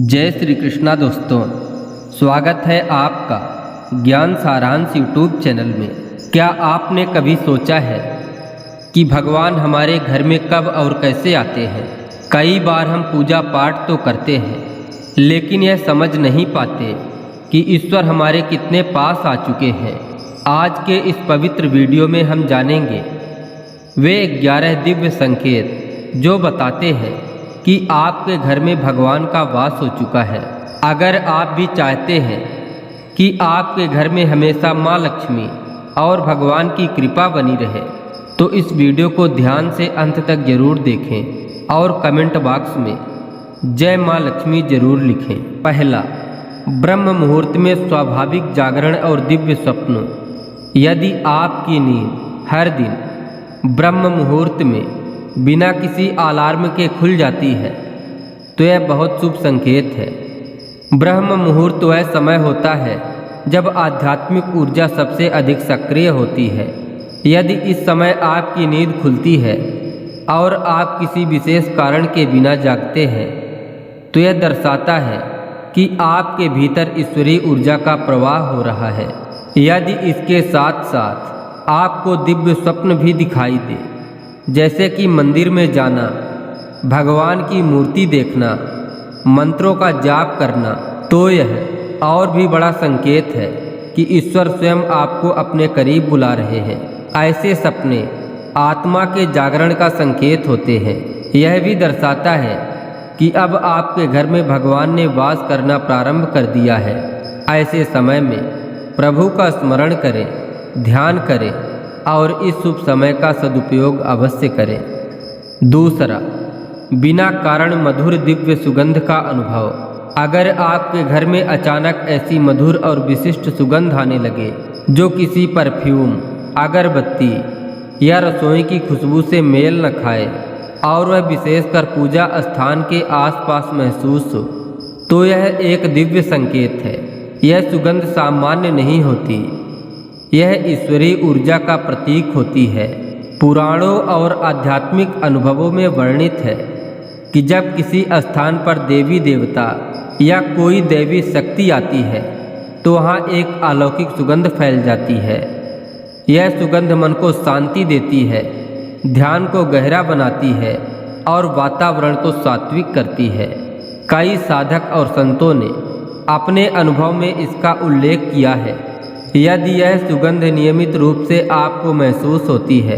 जय श्री कृष्णा दोस्तों, स्वागत है आपका ज्ञान सारांश यूट्यूब चैनल में। क्या आपने कभी सोचा है कि भगवान हमारे घर में कब और कैसे आते हैं? कई बार हम पूजा पाठ तो करते हैं, लेकिन यह समझ नहीं पाते कि ईश्वर हमारे कितने पास आ चुके हैं। आज के इस पवित्र वीडियो में हम जानेंगे वे 11 दिव्य संकेत जो बताते हैं कि आपके घर में भगवान का वास हो चुका है। अगर आप भी चाहते हैं कि आपके घर में हमेशा माँ लक्ष्मी और भगवान की कृपा बनी रहे, तो इस वीडियो को ध्यान से अंत तक जरूर देखें और कमेंट बॉक्स में जय माँ लक्ष्मी जरूर लिखें। पहला, ब्रह्म मुहूर्त में स्वाभाविक जागरण और दिव्य स्वप्न। यदि आपकी नींद हर दिन ब्रह्म मुहूर्त में बिना किसी अलार्म के खुल जाती है तो यह बहुत शुभ संकेत है। ब्रह्म मुहूर्त वह समय होता है जब आध्यात्मिक ऊर्जा सबसे अधिक सक्रिय होती है। यदि इस समय आपकी नींद खुलती है और आप किसी विशेष कारण के बिना जागते हैं तो यह दर्शाता है कि आपके भीतर ईश्वरीय ऊर्जा का प्रवाह हो रहा है। यदि इसके साथ साथ आपको दिव्य स्वप्न भी दिखाई दे, जैसे कि मंदिर में जाना, भगवान की मूर्ति देखना, मंत्रों का जाप करना, तो यह और भी बड़ा संकेत है कि ईश्वर स्वयं आपको अपने करीब बुला रहे हैं। ऐसे सपने आत्मा के जागरण का संकेत होते हैं। यह भी दर्शाता है कि अब आपके घर में भगवान ने वास करना प्रारंभ कर दिया है। ऐसे समय में प्रभु का स्मरण करें, ध्यान करें और इस शुभ समय का सदुपयोग अवश्य करें। दूसरा, बिना कारण मधुर दिव्य सुगंध का अनुभव। अगर आपके घर में अचानक ऐसी मधुर और विशिष्ट सुगंध आने लगे जो किसी परफ्यूम, अगरबत्ती या रसोई की खुशबू से मेल न खाए और वह विशेषकर पूजा स्थान के आसपास महसूस हो, तो यह एक दिव्य संकेत है। यह सुगंध सामान्य नहीं होती, यह ईश्वरीय ऊर्जा का प्रतीक होती है। पुराणों और आध्यात्मिक अनुभवों में वर्णित है कि जब किसी स्थान पर देवी देवता या कोई दैवी शक्ति आती है तो वहाँ एक अलौकिक सुगंध फैल जाती है। यह सुगंध मन को शांति देती है, ध्यान को गहरा बनाती है और वातावरण को सात्विक करती है। कई साधक और संतों ने अपने अनुभव में इसका उल्लेख किया है। यदि यह सुगंध नियमित रूप से आपको महसूस होती है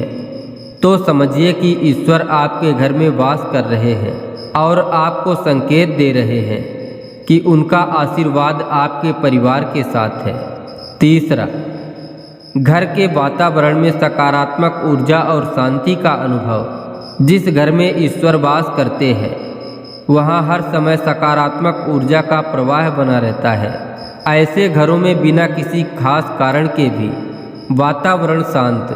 तो समझिए कि ईश्वर आपके घर में वास कर रहे हैं और आपको संकेत दे रहे हैं कि उनका आशीर्वाद आपके परिवार के साथ है। तीसरा, घर के वातावरण में सकारात्मक ऊर्जा और शांति का अनुभव। जिस घर में ईश्वर वास करते हैं वहाँ हर समय सकारात्मक ऊर्जा का प्रवाह बना रहता है। ऐसे घरों में बिना किसी खास कारण के भी वातावरण शांत,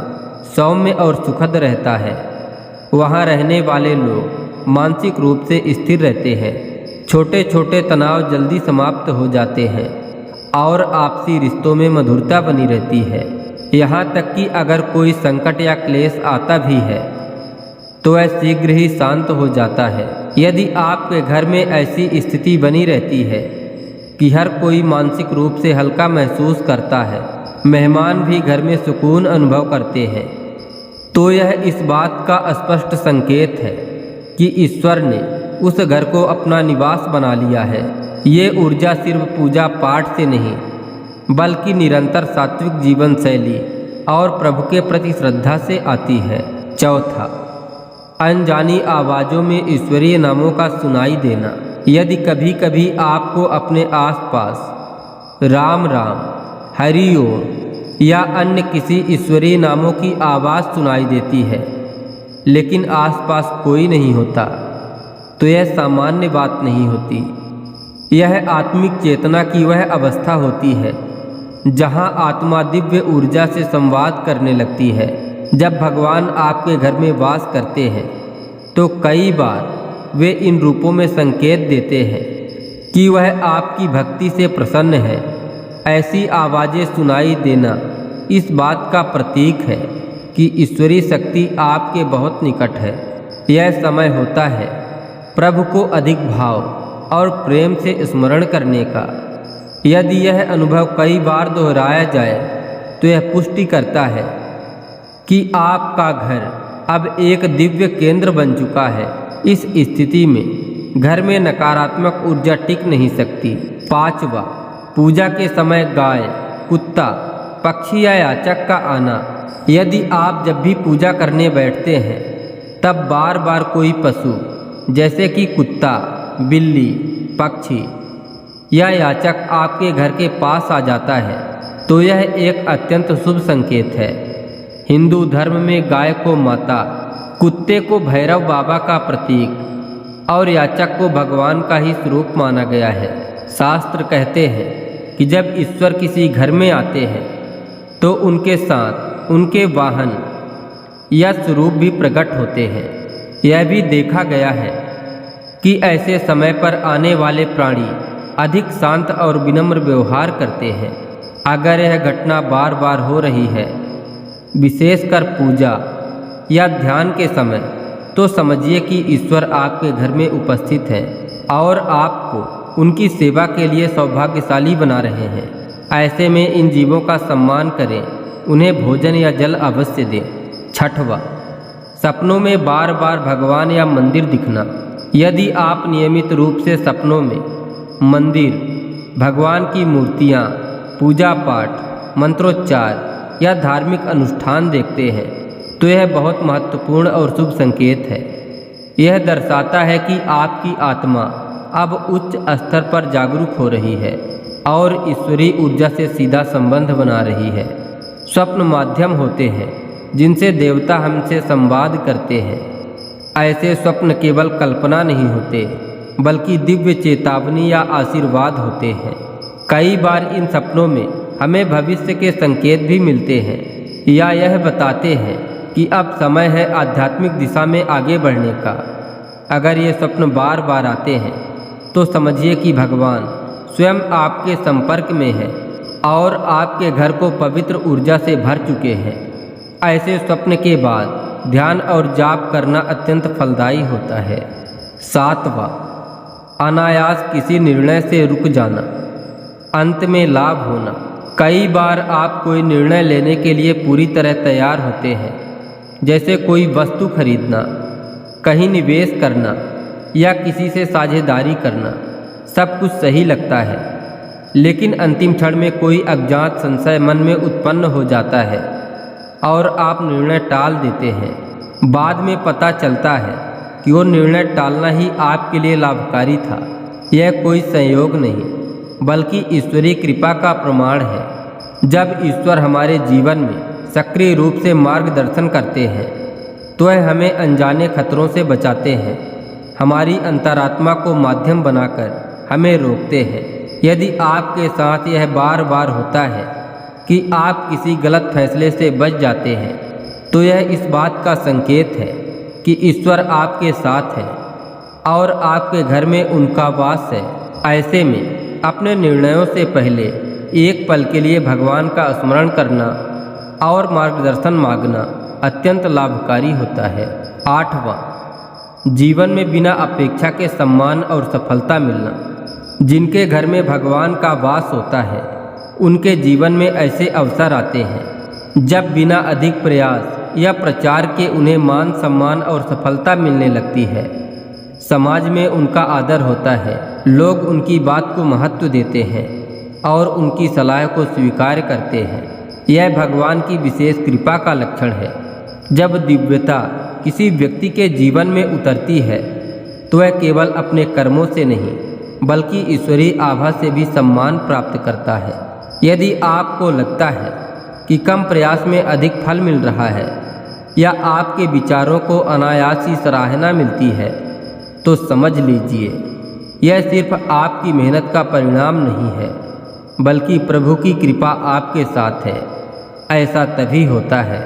सौम्य और सुखद रहता है। वहाँ रहने वाले लोग मानसिक रूप से स्थिर रहते हैं, छोटे छोटे तनाव जल्दी समाप्त हो जाते हैं और आपसी रिश्तों में मधुरता बनी रहती है। यहाँ तक कि अगर कोई संकट या क्लेश आता भी है तो वह शीघ्र ही शांत हो जाता है। यदि आपके घर में ऐसी स्थिति बनी रहती है कि हर कोई मानसिक रूप से हल्का महसूस करता है, मेहमान भी घर में सुकून अनुभव करते हैं, तो यह इस बात का स्पष्ट संकेत है कि ईश्वर ने उस घर को अपना निवास बना लिया है। ये ऊर्जा सिर्फ पूजा पाठ से नहीं बल्कि निरंतर सात्विक जीवन शैली और प्रभु के प्रति श्रद्धा से आती है। चौथा, अनजानी आवाज़ों में ईश्वरीय नामों का सुनाई देना। यदि कभी कभी आपको अपने आसपास राम राम, हरि ओम या अन्य किसी ईश्वरीय नामों की आवाज़ सुनाई देती है लेकिन आसपास कोई नहीं होता, तो यह सामान्य बात नहीं होती। यह आत्मिक चेतना की वह अवस्था होती है जहां आत्मा दिव्य ऊर्जा से संवाद करने लगती है। जब भगवान आपके घर में वास करते हैं तो कई बार वे इन रूपों में संकेत देते हैं कि वह आपकी भक्ति से प्रसन्न है। ऐसी आवाज़ें सुनाई देना इस बात का प्रतीक है कि ईश्वरीय शक्ति आपके बहुत निकट है। यह समय होता है प्रभु को अधिक भाव और प्रेम से स्मरण करने का। यदि यह अनुभव कई बार दोहराया जाए तो यह पुष्टि करता है कि आपका घर अब एक दिव्य केंद्र बन चुका है। इस स्थिति में घर में नकारात्मक ऊर्जा टिक नहीं सकती। 5वां, पूजा के समय गाय, कुत्ता, पक्षी या याचक का आना। यदि आप जब भी पूजा करने बैठते हैं तब बार बार कोई पशु जैसे कि कुत्ता, बिल्ली, पक्षी या याचक आपके घर के पास आ जाता है तो यह एक अत्यंत शुभ संकेत है। हिंदू धर्म में गाय को माता, कुत्ते को भैरव बाबा का प्रतीक और याचक को भगवान का ही स्वरूप माना गया है। शास्त्र कहते हैं कि जब ईश्वर किसी घर में आते हैं तो उनके साथ उनके वाहन या स्वरूप भी प्रकट होते हैं। यह भी देखा गया है कि ऐसे समय पर आने वाले प्राणी अधिक शांत और विनम्र व्यवहार करते हैं। अगर यह घटना बार बार हो रही है, विशेषकर पूजा या ध्यान के समय, तो समझिए कि ईश्वर आपके घर में उपस्थित है और आपको उनकी सेवा के लिए सौभाग्यशाली बना रहे हैं। ऐसे में इन जीवों का सम्मान करें, उन्हें भोजन या जल अवश्य दें। 6वां, सपनों में बार बार भगवान या मंदिर दिखना। यदि आप नियमित रूप से सपनों में मंदिर, भगवान की मूर्तियाँ, पूजा पाठ, मंत्रोच्चार या धार्मिक अनुष्ठान देखते हैं तो यह बहुत महत्वपूर्ण और शुभ संकेत है। यह दर्शाता है कि आपकी आत्मा अब उच्च स्तर पर जागरूक हो रही है और ईश्वरीय ऊर्जा से सीधा संबंध बना रही है। स्वप्न माध्यम होते हैं जिनसे देवता हमसे संवाद करते हैं। ऐसे स्वप्न केवल कल्पना नहीं होते बल्कि दिव्य चेतावनी या आशीर्वाद होते हैं। कई बार इन सपनों में हमें भविष्य के संकेत भी मिलते हैं या यह बताते हैं कि अब समय है आध्यात्मिक दिशा में आगे बढ़ने का। अगर ये स्वप्न बार बार आते हैं तो समझिए कि भगवान स्वयं आपके संपर्क में है और आपके घर को पवित्र ऊर्जा से भर चुके हैं। ऐसे स्वप्न के बाद ध्यान और जाप करना अत्यंत फलदायी होता है। 7वां, अनायास किसी निर्णय से रुक जाना, अंत में लाभ होना। कई बार आप कोई निर्णय लेने के लिए पूरी तरह तैयार होते हैं, जैसे कोई वस्तु खरीदना, कहीं निवेश करना या किसी से साझेदारी करना। सब कुछ सही लगता है, लेकिन अंतिम क्षण में कोई अज्ञात संशय मन में उत्पन्न हो जाता है और आप निर्णय टाल देते हैं। बाद में पता चलता है कि वो निर्णय टालना ही आपके लिए लाभकारी था। यह कोई संयोग नहीं बल्कि ईश्वरीय कृपा का प्रमाण है। जब ईश्वर हमारे जीवन में सक्रिय रूप से मार्गदर्शन करते हैं तो वह हमें अनजाने खतरों से बचाते हैं, हमारी अंतरात्मा को माध्यम बनाकर हमें रोकते हैं। यदि आपके साथ यह बार बार होता है कि आप किसी गलत फैसले से बच जाते हैं तो यह इस बात का संकेत है कि ईश्वर आपके साथ है और आपके घर में उनका वास है। ऐसे में अपने निर्णयों से पहले एक पल के लिए भगवान का स्मरण करना और मार्गदर्शन मांगना अत्यंत लाभकारी होता है। 8वां, जीवन में बिना अपेक्षा के सम्मान और सफलता मिलना। जिनके घर में भगवान का वास होता है उनके जीवन में ऐसे अवसर आते हैं जब बिना अधिक प्रयास या प्रचार के उन्हें मान सम्मान और सफलता मिलने लगती है। समाज में उनका आदर होता है, लोग उनकी बात को महत्व देते हैं और उनकी सलाह को स्वीकार करते हैं। यह भगवान की विशेष कृपा का लक्षण है। जब दिव्यता किसी व्यक्ति के जीवन में उतरती है तो वह केवल अपने कर्मों से नहीं बल्कि ईश्वरीय आभा से भी सम्मान प्राप्त करता है। यदि आपको लगता है कि कम प्रयास में अधिक फल मिल रहा है या आपके विचारों को अनायास ही सराहना मिलती है तो समझ लीजिए यह सिर्फ आपकी मेहनत का परिणाम नहीं है बल्कि प्रभु की कृपा आपके साथ है। ऐसा तभी होता है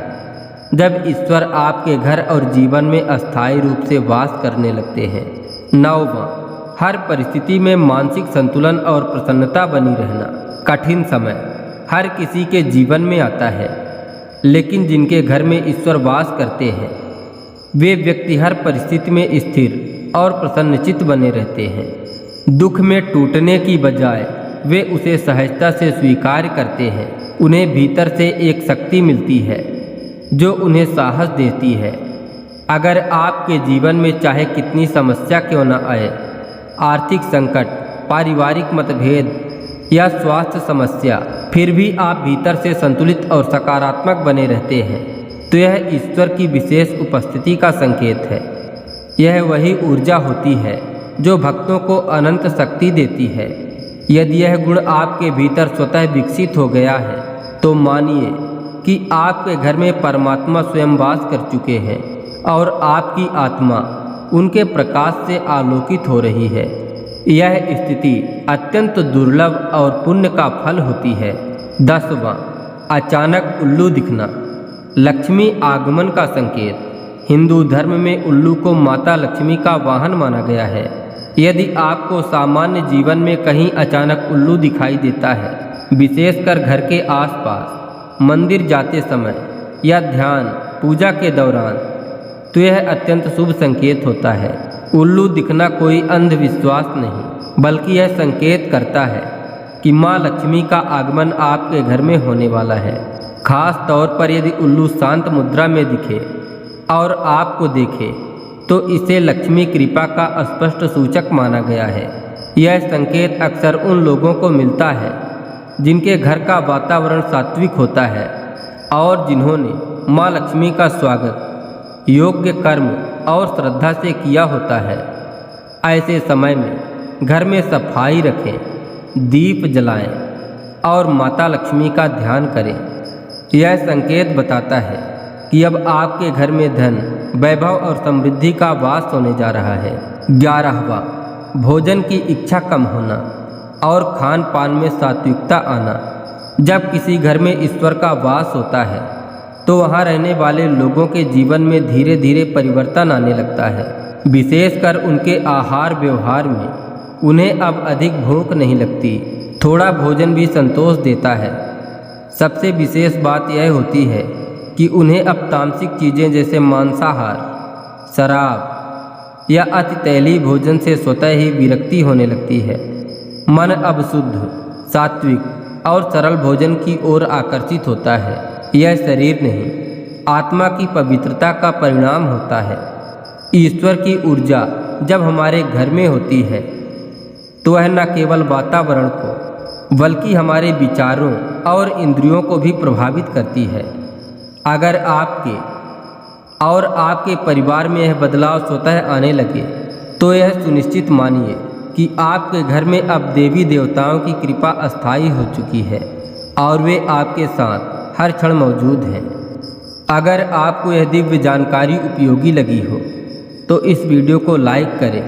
जब ईश्वर आपके घर और जीवन में अस्थायी रूप से वास करने लगते हैं। 9वां, हर परिस्थिति में मानसिक संतुलन और प्रसन्नता बनी रहना। कठिन समय हर किसी के जीवन में आता है, लेकिन जिनके घर में ईश्वर वास करते हैं वे व्यक्ति हर परिस्थिति में स्थिर और प्रसन्नचित्त बने रहते हैं। दुख में टूटने की बजाय वे उसे सहजता से स्वीकार करते हैं। उन्हें भीतर से एक शक्ति मिलती है जो उन्हें साहस देती है। अगर आपके जीवन में चाहे कितनी समस्या क्यों न आए, आर्थिक संकट, पारिवारिक मतभेद या स्वास्थ्य समस्या, फिर भी आप भीतर से संतुलित और सकारात्मक बने रहते हैं, तो यह ईश्वर की विशेष उपस्थिति का संकेत है। यह वही ऊर्जा होती है जो भक्तों को अनंत शक्ति देती है। यदि यह गुण आपके भीतर स्वतः विकसित हो गया है, तो मानिए कि आपके घर में परमात्मा स्वयं वास कर चुके हैं और आपकी आत्मा उनके प्रकाश से आलोकित हो रही है। यह स्थिति अत्यंत दुर्लभ और पुण्य का फल होती है। 10वां, अचानक उल्लू दिखना, लक्ष्मी आगमन का संकेत। हिंदू धर्म में उल्लू को माता लक्ष्मी का वाहन माना गया है। यदि आपको सामान्य जीवन में कहीं अचानक उल्लू दिखाई देता है, विशेषकर घर के आसपास, मंदिर जाते समय या ध्यान पूजा के दौरान, तो यह अत्यंत शुभ संकेत होता है। उल्लू दिखना कोई अंधविश्वास नहीं, बल्कि यह संकेत करता है कि माँ लक्ष्मी का आगमन आपके घर में होने वाला है। खास तौर पर यदि उल्लू शांत मुद्रा में दिखे और आपको देखे, तो इसे लक्ष्मी कृपा का स्पष्ट सूचक माना गया है। यह संकेत अक्सर उन लोगों को मिलता है जिनके घर का वातावरण सात्विक होता है और जिन्होंने माँ लक्ष्मी का स्वागत योग्य कर्म और श्रद्धा से किया होता है। ऐसे समय में घर में सफाई रखें, दीप जलाएं और माता लक्ष्मी का ध्यान करें। यह संकेत बताता है कि अब आपके घर में धन, वैभव और समृद्धि का वास होने जा रहा है। 11वां, भोजन की इच्छा कम होना और खान पान में सात्विकता आना। जब किसी घर में ईश्वर का वास होता है, तो वहाँ रहने वाले लोगों के जीवन में धीरे धीरे परिवर्तन आने लगता है। विशेषकर उनके आहार व्यवहार में उन्हें अब अधिक भूख नहीं लगती। थोड़ा भोजन भी संतोष देता है। सबसे विशेष बात यह होती है कि उन्हें अब तामसिक चीज़ें जैसे मांसाहार, शराब या अति तैलीय भोजन से स्वतः ही विरक्ति होने लगती है। मन अब शुद्ध, सात्विक और सरल भोजन की ओर आकर्षित होता है। यह शरीर नहीं, आत्मा की पवित्रता का परिणाम होता है। ईश्वर की ऊर्जा जब हमारे घर में होती है, तो वह न केवल वातावरण को, बल्कि हमारे विचारों और इंद्रियों को भी प्रभावित करती है। अगर आपके और आपके परिवार में यह बदलाव स्वतः आने लगे, तो यह सुनिश्चित मानिए कि आपके घर में अब देवी देवताओं की कृपा अस्थायी हो चुकी है और वे आपके साथ हर क्षण मौजूद हैं। अगर आपको यह दिव्य जानकारी उपयोगी लगी हो, तो इस वीडियो को लाइक करें,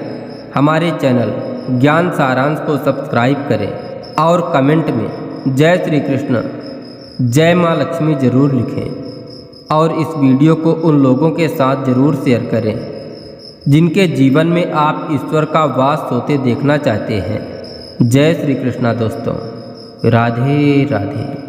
हमारे चैनल ज्ञान सारांश को सब्सक्राइब करें और कमेंट में जय श्री कृष्ण, जय माँ लक्ष्मी जरूर लिखें। और इस वीडियो को उन लोगों के साथ जरूर शेयर करें जिनके जीवन में आप ईश्वर का वास होते देखना चाहते हैं। जय श्री कृष्णा दोस्तों, राधे राधे।